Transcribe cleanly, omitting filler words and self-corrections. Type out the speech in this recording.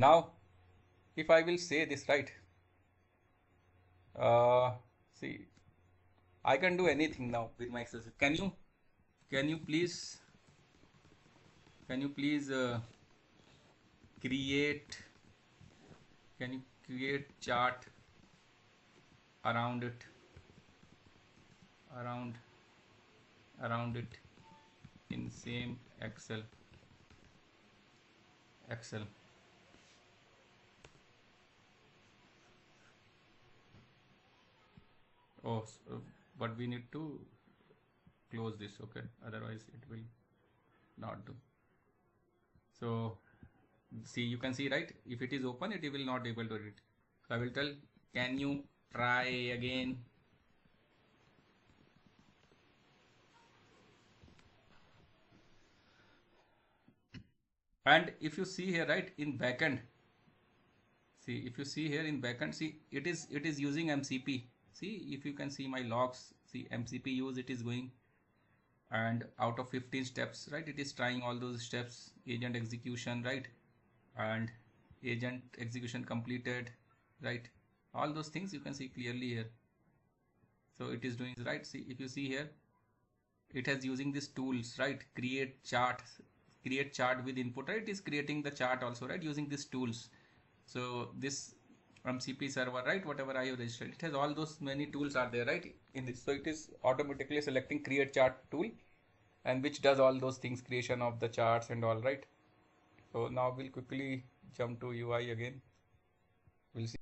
Now if I will say this, right, see, I can do anything now with my exercise. Can you please can you please create can you create chart around it, around it in same Excel. Oh, so, but we need to close this, okay, otherwise it will not do. So see, you can see, right, if it is open it will not able to read. So I will tell, can you try again? And if you see here, right, in backend, see, if you see here in backend, see, it is using MCP. See, if you can see my logs, see, MCP use it is going, and out of 15 steps, right, it is trying all those steps, agent execution, right, and agent execution completed, right, all those things you can see clearly here. So it is doing, right, see, if you see here, it has using these tools, right, create chart with input, right, it is creating the chart also, right, using these tools. So this MCP server, right, whatever I have registered, it has all those many tools are there, right, in this. So it is automatically selecting create chart tool, and which does all those things, creation of the charts and all, right. So now we'll quickly jump to UI again. We'll see.